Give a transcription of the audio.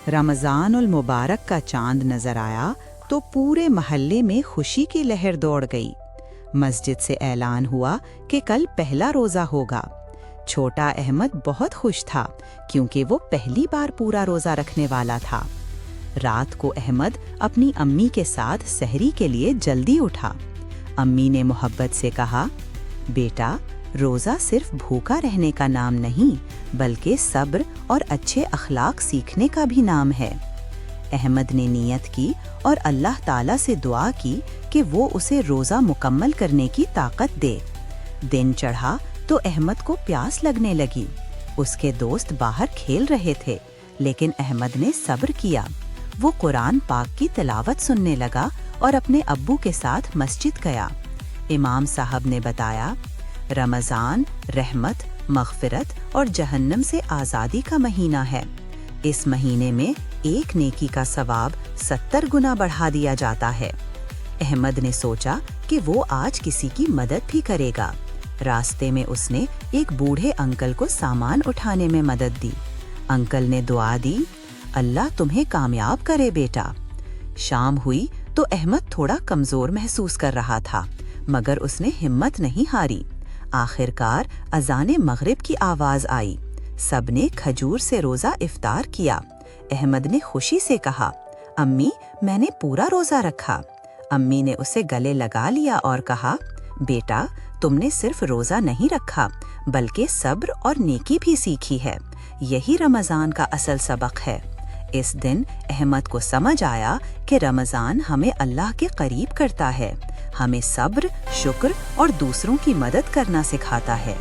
रमज़ान उल मुबारक का चांद नजर आया तो पूरे महल्ले में खुशी की लहर दौड़ गई। मस्जिद से ऐलान हुआ कि कल पहला रोज़ा होगा। छोटा अहमद बहुत खुश था क्योंकि वो पहली बार पूरा रोज़ा रखने वाला था। रात को अहमद अपनी अम्मी के साथ सहरी के लिए जल्दी उठा। अम्मी ने मोहब्बत से कहा, बेटा, रोज़ा सिर्फ भूखा रहने का नाम नहीं बल्कि सब्र और अच्छे अखलाक सीखने का भी नाम है। अहमद ने नियत की और अल्लाह ताला से दुआ की कि वो उसे रोज़ा मुकम्मल करने की ताकत दे। दिन चढ़ा तो अहमद को प्यास लगने लगी। उसके दोस्त बाहर खेल रहे थे लेकिन अहमद ने सब्र किया। वो कुरान पाक की तिलावत सुनने लगा और अपने अब्बू के साथ मस्जिद गया। इमाम साहब ने बताया, रमज़ान रहमत, मग़फ़िरत और जहन्नम से आज़ादी का महीना है। इस महीने में एक नेकी का सवाब 70 गुना बढ़ा दिया जाता है। अहमद ने सोचा कि वो आज किसी की मदद भी करेगा। रास्ते में उसने एक बूढ़े अंकल को सामान उठाने में मदद दी। अंकल ने दुआ दी, अल्लाह तुम्हें कामयाब करे बेटा। शाम हुई तो अहमद थोड़ा कमज़ोर महसूस कर रहा था मगर उसने हिम्मत नहीं हारी। आखिरकार अज़ाने मगरिब की आवाज़ आई। सबने खजूर से रोज़ा इफ्तार किया। अहमद ने खुशी से कहा, अम्मी, मैंने पूरा रोज़ा रखा। अम्मी ने उसे गले लगा लिया और कहा, बेटा, तुमने सिर्फ रोज़ा नहीं रखा बल्कि सब्र और नेकी भी सीखी है। यही रमज़ान का असल सबक है। इस दिन अहमद को समझ आया कि रमज़ान हमें अल्लाह के करीब करता है, हमें सब्र, शुक्र और दूसरों की मदद करना सिखाता है।